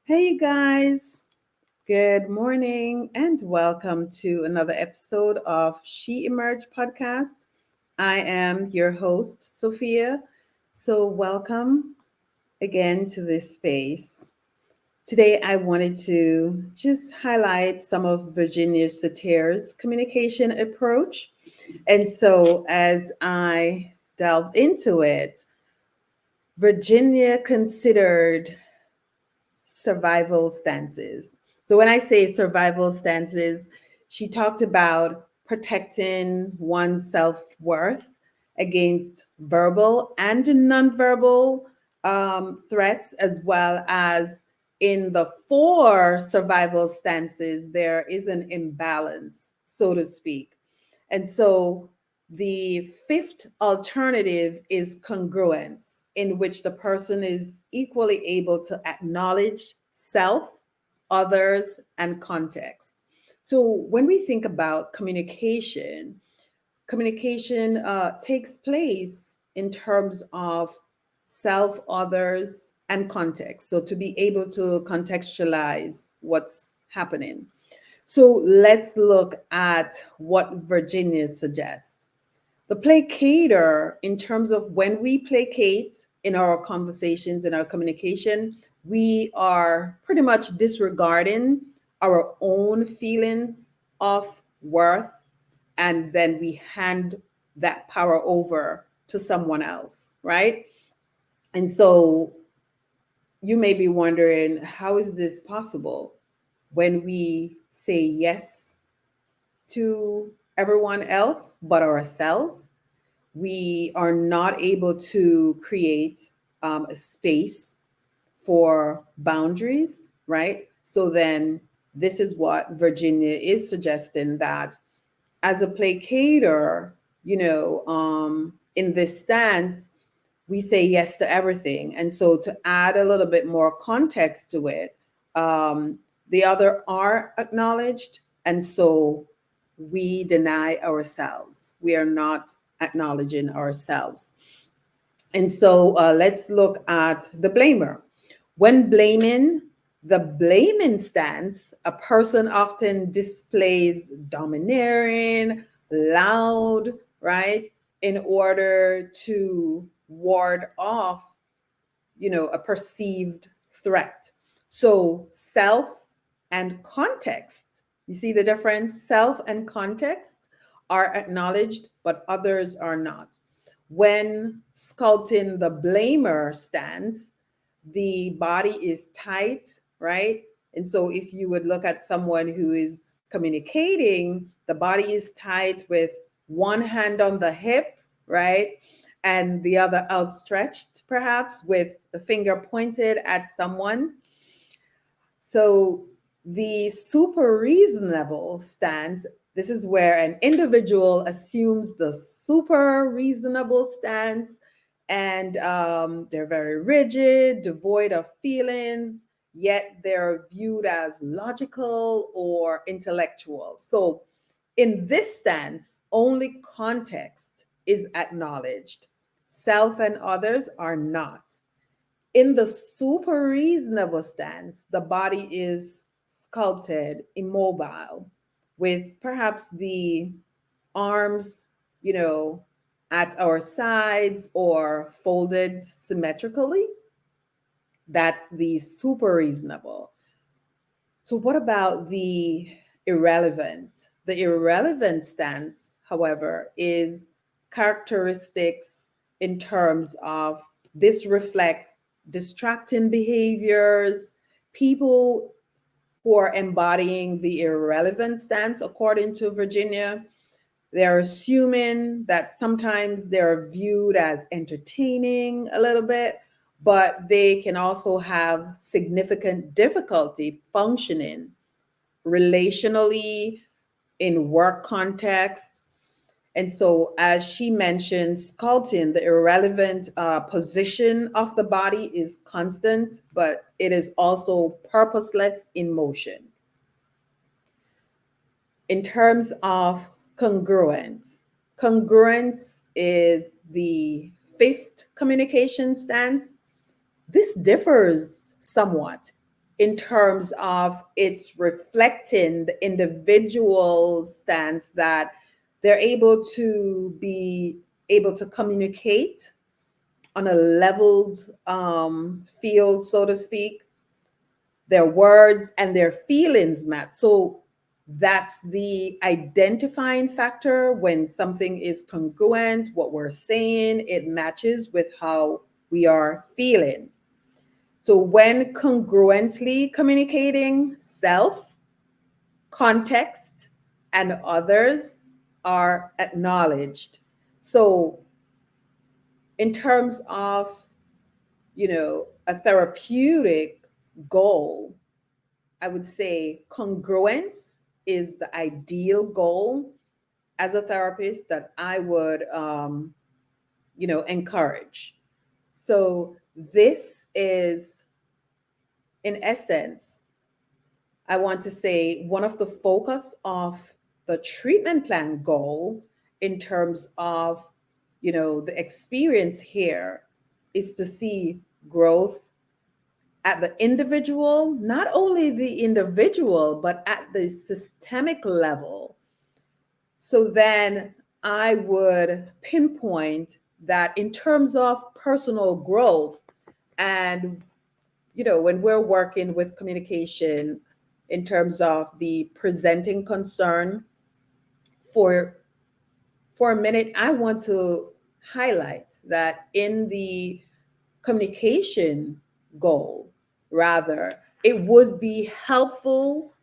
Hey, you guys. Good morning and welcome to another episode of She Emerged podcast. I am your host, Sophia. So, welcome again to this space. Today, I wanted to just highlight some of Virginia Satir's communication approach. And so, as I delve into it, Virginia considered survival stances. So when I say survival stances, she talked about protecting one's self worth against verbal and nonverbal threats, as well as in the four survival stances, there is an imbalance, so to speak. And so the fifth alternative is congruence, in which the person is equally able to acknowledge self, others, and context. So when we think about communication, communication takes place in terms of self, others, and context. So to be able to contextualize what's happening. So let's look at what Virginia suggests. The placater, in terms of when we placate in our conversations, in our communication, we are pretty much disregarding our own feelings of worth, and then we hand that power over to someone else, right? And so you may be wondering, how is this possible when we say yes to everyone else but ourselves? We are not able to create a space for boundaries, right? So then, this is what Virginia is suggesting, that as a placater, in this stance, we say yes to everything. And so, to add a little bit more context to it, the other are acknowledged. And so, we deny ourselves. We are not acknowledging ourselves. And so, let's look at the blamer. When blaming, the blaming stance, a person often displays domineering, loud, right, in order to ward off, a perceived threat. So, self and context. You see the difference? Self and context are acknowledged, but others are not. When sculpting the blamer stance, the body is tight, right? And so if you would look at someone who is communicating, the body is tight with one hand on the hip, right? And the other outstretched, perhaps with the finger pointed at someone. So the super reasonable stance, this is where an individual assumes the super reasonable stance, and they're very rigid, devoid of feelings, yet they're viewed as logical or intellectual. So in this stance, only context is acknowledged. Self and others are not. In the super reasonable stance, the body is sculpted, immobile, with perhaps the arms, you know, at our sides or folded symmetrically. That's the super reasonable. So, what about the irrelevant? The irrelevant stance, however, is characteristics in terms of this reflects distracting behaviors, people who are embodying the irrelevant stance, according to Virginia. They're assuming that sometimes they're viewed as entertaining a little bit, but they can also have significant difficulty functioning relationally in work context. And so, as she mentioned, sculpting, the irrelevant position of the body is constant, but it is also purposeless in motion. In terms of congruence, congruence is the fifth communication stance. This differs somewhat. in terms of it's reflecting the individual stance, that they're able to be able to communicate on a leveled field, so to speak, their words and their feelings match. So that's the identifying factor. When something is congruent, what we're saying, it matches with how we are feeling. So when congruently communicating, self, context, and others are acknowledged. So in terms of, a therapeutic goal, I would say congruence is the ideal goal as a therapist that I would, encourage. So this is, in essence, I want to say one of the focus of the treatment plan goal in terms of, the experience here is to see growth at the individual, not only the individual, but at the systemic level. So then I would pinpoint that in terms of personal growth, and, when we're working with communication in terms of the presenting concern, for a minute, I want to highlight that in the communication goal, rather, it would be helpful,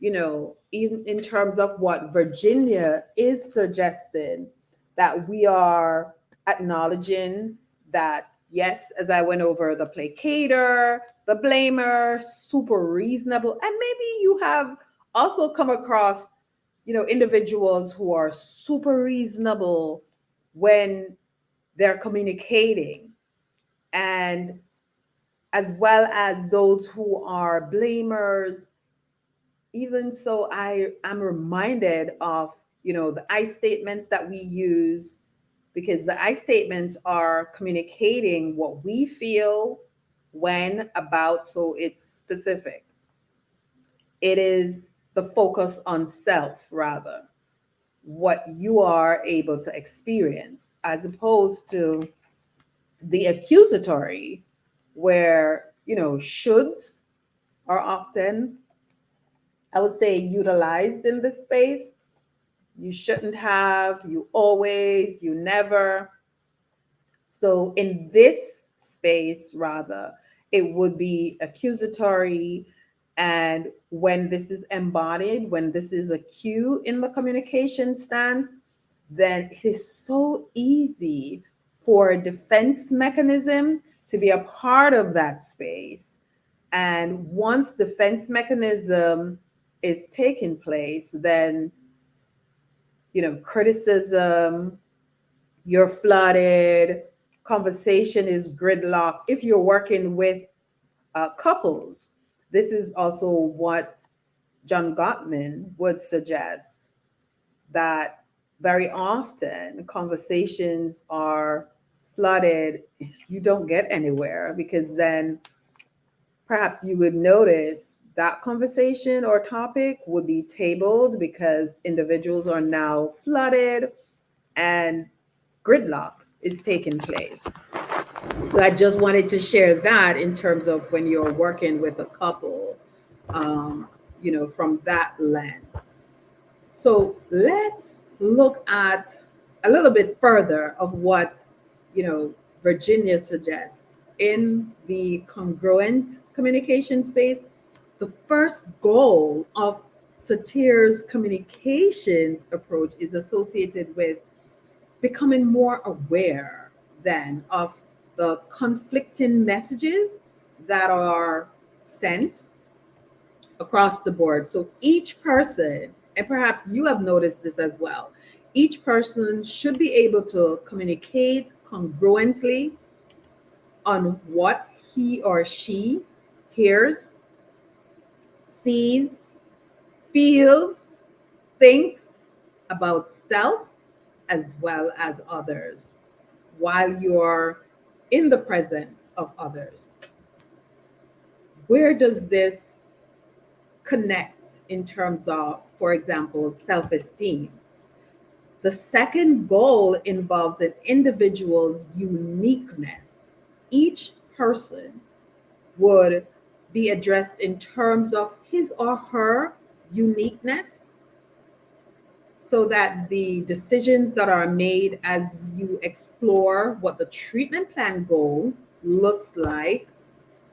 even in terms of what Virginia is suggesting, that we are acknowledging that, yes, as I went over, the placater, the blamer, super reasonable. And maybe you have also come across, individuals who are super reasonable when they're communicating, and as well as those who are blamers. Even so, I am reminded of, the I statements that we use, because the I statements are communicating what we feel, when, about, so it's specific. It is the focus on self, rather, what you are able to experience, as opposed to the accusatory, where, shoulds are often, I would say, utilized in this space. You shouldn't have, you always, you never. So in this space, rather, it would be accusatory. And when this is embodied, when this is a cue in the communication stance, then it is so easy for a defense mechanism to be a part of that space. And once defense mechanism is taking place, then, criticism, you're flooded, conversation is gridlocked. If you're working with couples, this is also what John Gottman would suggest, that very often conversations are flooded. You don't get anywhere, because then perhaps you would notice that conversation or topic would be tabled because individuals are now flooded and gridlock is taking place. So I just wanted to share that in terms of when you're working with a couple, from that lens. So let's look at a little bit further of what, Virginia suggests in the congruent communication space. The first goal of Satir's communications approach is associated with becoming more aware then of the conflicting messages that are sent across the board. So each person, and perhaps you have noticed this as well, each person should be able to communicate congruently on what he or she hears, sees, feels, thinks about self as well as others, while you're in the presence of others. where does this connect in terms of, for example, self esteem? The second goal involves an individual's uniqueness. Each person would be addressed in terms of his or her uniqueness, so that the decisions that are made as you explore what the treatment plan goal looks like,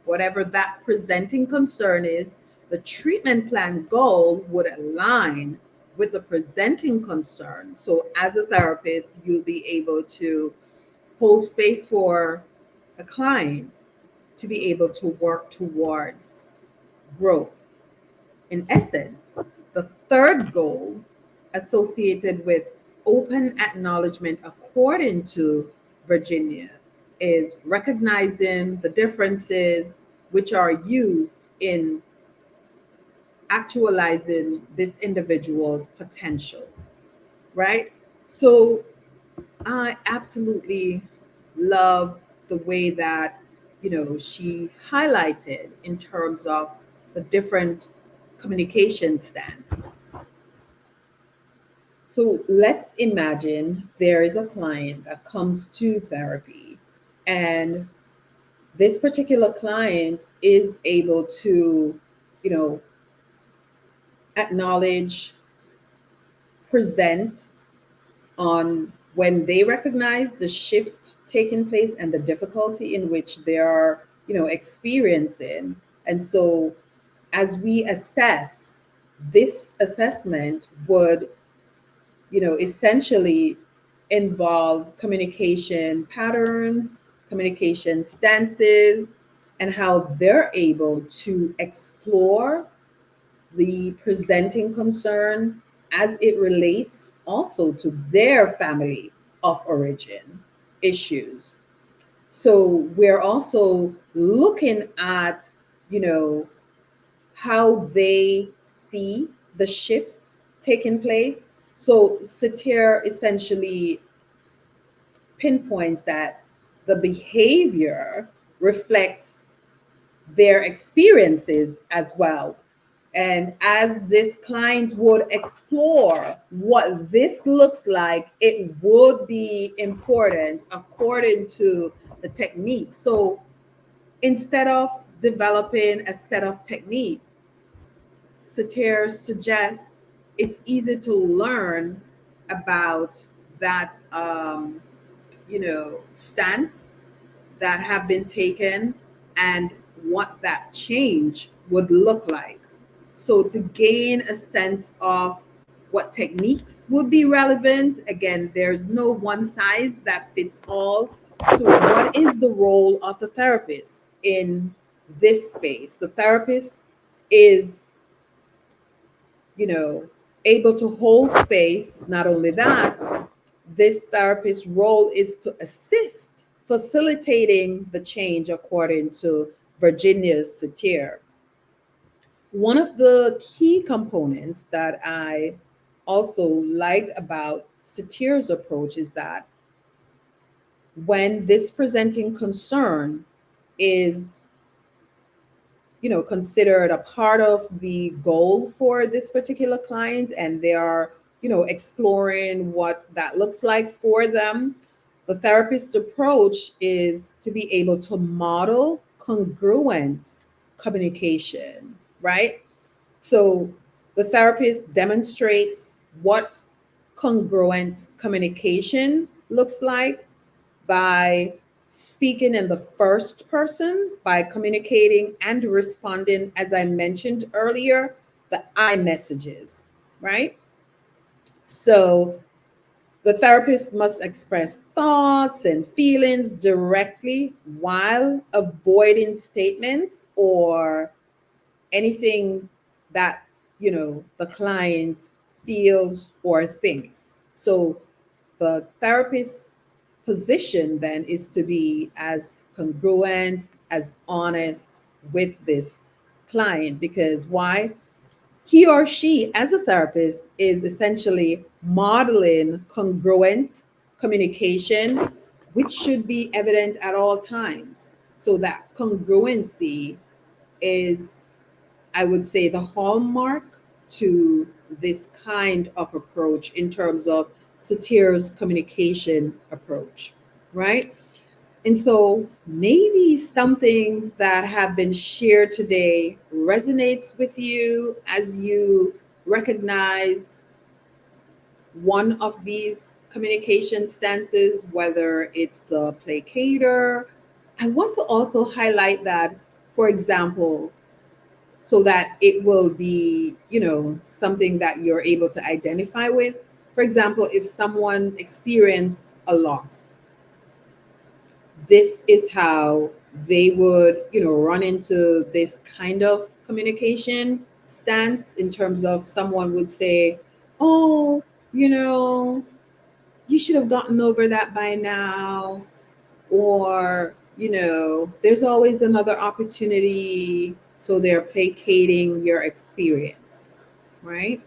whatever that presenting concern is, the treatment plan goal would align with the presenting concern. So, as a therapist, you'll be able to hold space for a client to be able to work towards growth. In essence, the third goal associated with open acknowledgement, according to Virginia, is recognizing the differences which are used in actualizing this individual's potential, right? So I absolutely love the way that, she highlighted in terms of the different communication stance. So let's imagine there is a client that comes to therapy, and this particular client is able to, you know, acknowledge, present on when they recognize the shift taking place and the difficulty in which they are, experiencing. And so as we assess, this assessment would, essentially involve communication patterns, communication stances, and how they're able to explore the presenting concern as it relates also to their family of origin issues. So we're also looking at, you know, how they see the shifts taking place. So Satir essentially pinpoints that the behavior reflects their experiences as well. And as this client would explore what this looks like, it would be important according to the technique. So instead of developing a set of technique, Satir suggests it's easy to learn about that, stance that have been taken and what that change would look like. So, to gain a sense of what techniques would be relevant, again, there's no one size that fits all. So, what is the role of the therapist in this space? The therapist is, you know, able to hold space. Not only that, this therapist's role is to assist facilitating the change according to Virginia Satir. One of the key components that I also like about Satir's approach is that when this presenting concern is, considered a part of the goal for this particular client, and they are, exploring what that looks like for them, the therapist approach is to be able to model congruent communication, right? So the therapist demonstrates what congruent communication looks like by speaking in the first person, by communicating and responding, as I mentioned earlier, the I messages, right? So the therapist must express thoughts and feelings directly while avoiding statements or anything that, the client feels or thinks. So the therapist position then is to be as congruent, as honest with this client, because why? He or she, as a therapist, is essentially modeling congruent communication, which should be evident at all times. So that congruency is, I would say, the hallmark to this kind of approach in terms of Satir's communication approach, right? And so maybe something that have been shared today resonates with you as you recognize one of these communication stances, whether it's the placater. I want to also highlight that, for example, so that it will be, something that you're able to identify with. For example, if someone experienced a loss, this is how they would, run into this kind of communication stance in terms of someone would say, oh, you know, you should have gotten over that by now, or there's always another opportunity. So they're placating your experience, right?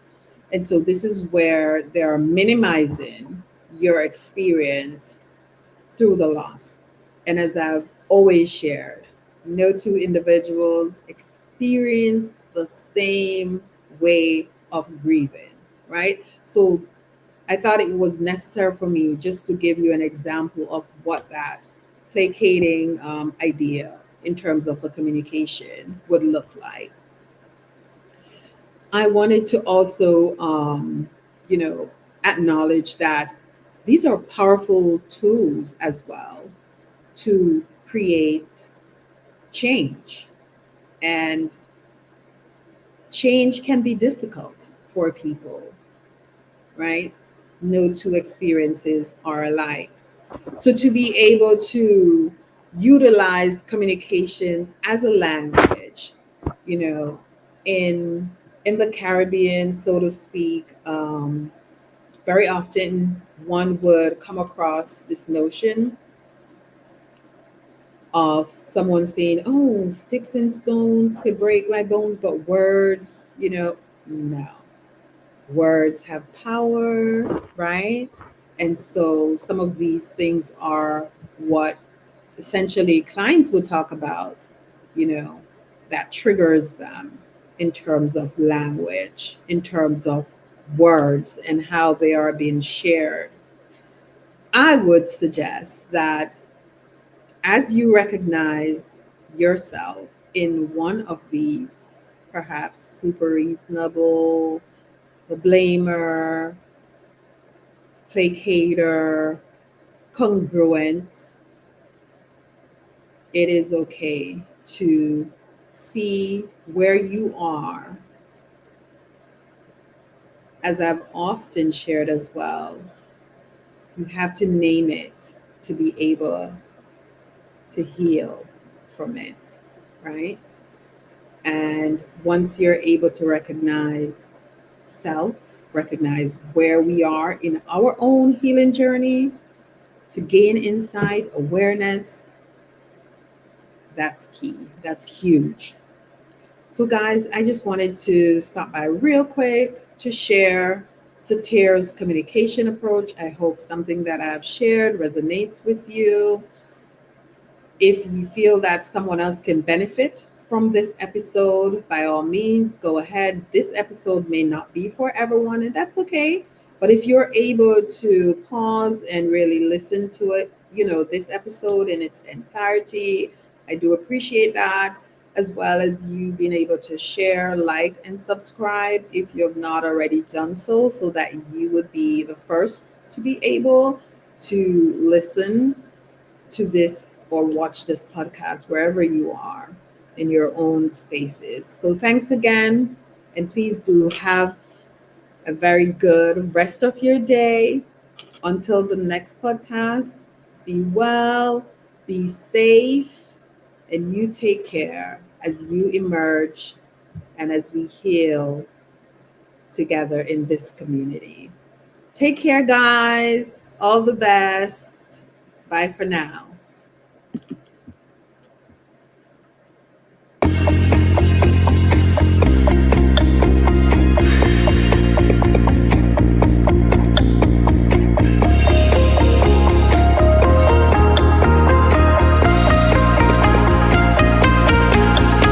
And so this is where they're minimizing your experience through the loss. And as I've always shared, no two individuals experience the same way of grieving, right? So I thought it was necessary for me just to give you an example of what that placating idea in terms of the communication would look like. I wanted to also, you know, acknowledge that these are powerful tools as well to create change. And change can be difficult for people, right? No two experiences are alike. So to be able to utilize communication as a language, you know, in the Caribbean, so to speak, very often one would come across this notion of someone saying, "Oh, sticks and stones could break my bones, but words, no, words have power, right?" And so some of these things are what essentially clients would talk about, you know, that triggers them in terms of language, in terms of words and how they are being shared. I would suggest that as you recognize yourself in one of these, perhaps super reasonable, the blamer, placater, congruent, it is okay to see where you are. As I've often shared as well, you have to name it to be able to heal from it, right? And once you're able to recognize self, recognize where we are in our own healing journey, to gain insight, awareness, that's key. That's huge. So, guys, I just wanted to stop by real quick to share Satir's communication approach. I hope something that I've shared resonates with you. If you feel that someone else can benefit from this episode, by all means, go ahead. This episode may not be for everyone, and that's okay. But if you're able to pause and really listen to it, this episode in its entirety, I do appreciate that, as well as you being able to share, like, and subscribe if you have not already done so that you would be the first to be able to listen to this or watch this podcast wherever you are in your own spaces. So thanks again, and please do have a very good rest of your day. Until the next podcast, be well, be safe, and you take care as you emerge and as we heal together in this community. Take care, guys. All the best. Bye for now.